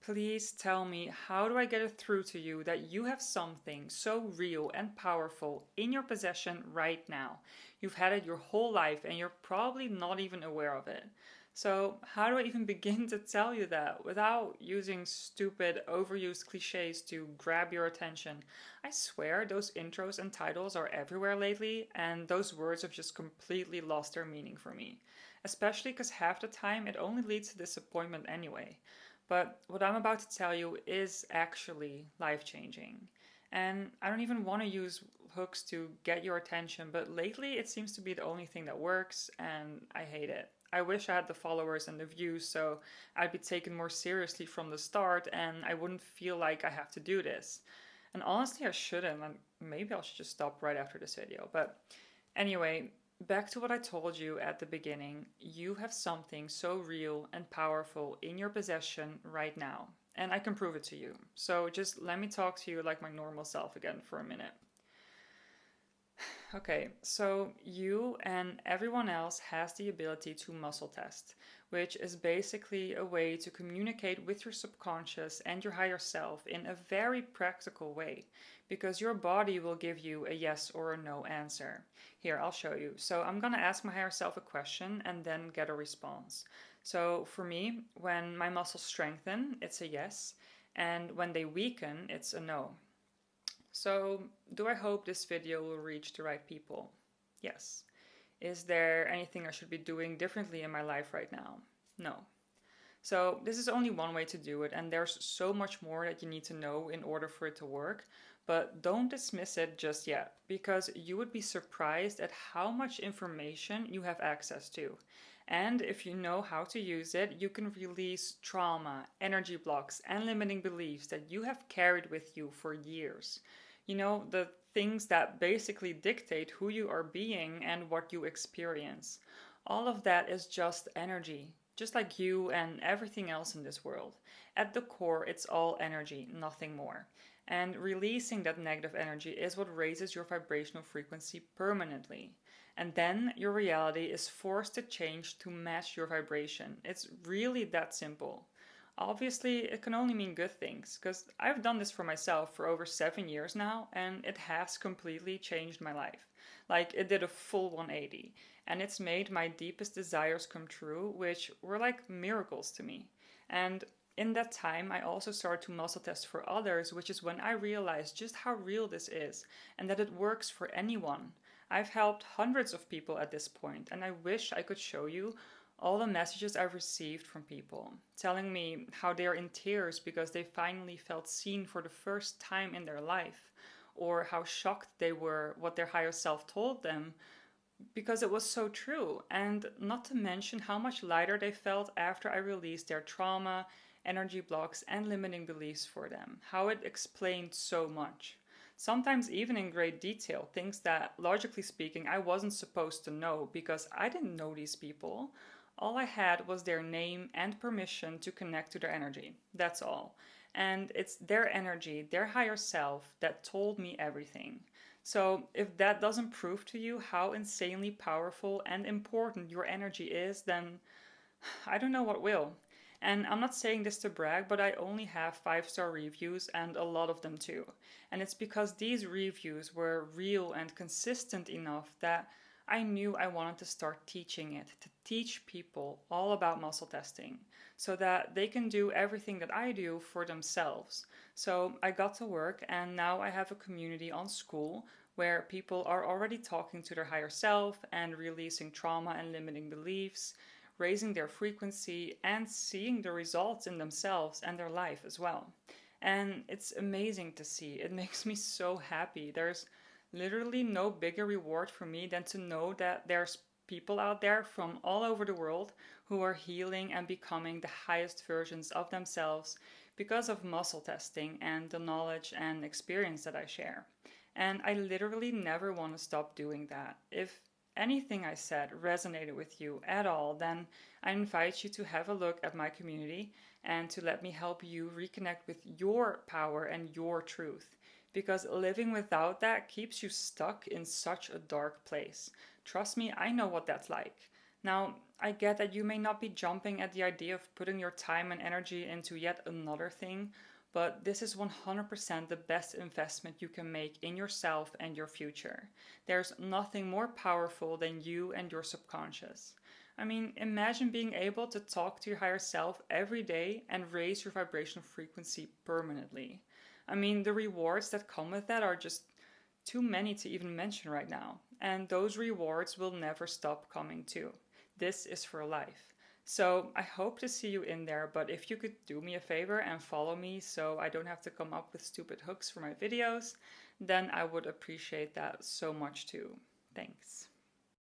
Please tell me, how do I get it through to you that you have something so real and powerful in your possession right now? You've had it your whole life and you're probably not even aware of it. So, how do I even begin to tell you that without using stupid, overused cliches to grab your attention? I swear those intros and titles are everywhere lately, and those words have just completely lost their meaning for me. Especially because half the time it only leads to disappointment anyway. But what I'm about to tell you is actually life changing. And I don't even want to use hooks to get your attention, but lately it seems to be the only thing that works, and I hate it. I wish I had the followers and the views so I'd be taken more seriously from the start and I wouldn't feel like I have to do this. And honestly, I shouldn't, and maybe I should just stop right after this video. But anyway, back to what I told you at the beginning. You have something so real and powerful in your possession right now, and I can prove it to you. So just let me talk to you like my normal self again for a minute. Okay, so you and everyone else has the ability to muscle test, which is basically a way to communicate with your subconscious and your higher self in a very practical way, because your body will give you a yes or a no answer. Here, I'll show you. So I'm gonna ask my higher self a question and then get a response. So for me, when my muscles strengthen, it's a yes, and when they weaken, it's a no. So, do I hope this video will reach the right people? Yes. Is there anything I should be doing differently in my life right now? No. So, this is only one way to do it, and there's so much more that you need to know in order for it to work. But don't dismiss it just yet, because you would be surprised at how much information you have access to. And if you know how to use it, you can release trauma, energy blocks, and limiting beliefs that you have carried with you for years. You know, the things that basically dictate who you are being and what you experience. All of that is just energy, just like you and everything else in this world. At the core, it's all energy, nothing more. And releasing that negative energy is what raises your vibrational frequency permanently. And then your reality is forced to change to match your vibration. It's really that simple. Obviously, it can only mean good things, because I've done this for myself for over 7 years now, and it has completely changed my life. Like, it did a full 180, and it's made my deepest desires come true, which were like miracles to me. And in that time, I also started to muscle test for others, which is when I realized just how real this is, and that it works for anyone. I've helped hundreds of people at this point, and I wish I could show you all the messages I've received from people telling me how they're in tears because they finally felt seen for the first time in their life, or how shocked they were what their higher self told them because it was so true, and not to mention how much lighter they felt after I released their trauma, energy blocks, and limiting beliefs for them. How it explained so much. Sometimes, even in great detail, things that, logically speaking, I wasn't supposed to know because I didn't know these people. All I had was their name and permission to connect to their energy. That's all. And it's their energy, their higher self, that told me everything. So, if that doesn't prove to you how insanely powerful and important your energy is, then I don't know what will. And I'm not saying this to brag, but I only have 5-star reviews and a lot of them too. And it's because these reviews were real and consistent enough that I knew I wanted to start teaching it, to teach people all about muscle testing, so that they can do everything that I do for themselves. So I got to work, and now I have a community on Skool where people are already talking to their higher self and releasing trauma and limiting beliefs, raising their frequency, and seeing the results in themselves and their life as well. And it's amazing to see. It makes me so happy. There's literally no bigger reward for me than to know that there's people out there from all over the world who are healing and becoming the highest versions of themselves because of muscle testing and the knowledge and experience that I share. And I literally never want to stop doing that. If anything I said resonated with you at all, then I invite you to have a look at my community and to let me help you reconnect with your power and your truth. Because living without that keeps you stuck in such a dark place. Trust me, I know what that's like. Now, I get that you may not be jumping at the idea of putting your time and energy into yet another thing, but this is 100% the best investment you can make in yourself and your future. There's nothing more powerful than you and your subconscious. I mean, imagine being able to talk to your higher self every day and raise your vibrational frequency permanently. I mean, the rewards that come with that are just too many to even mention right now. And those rewards will never stop coming too. This is for life. So I hope to see you in there, but if you could do me a favor and follow me so I don't have to come up with stupid hooks for my videos, then I would appreciate that so much too. Thanks.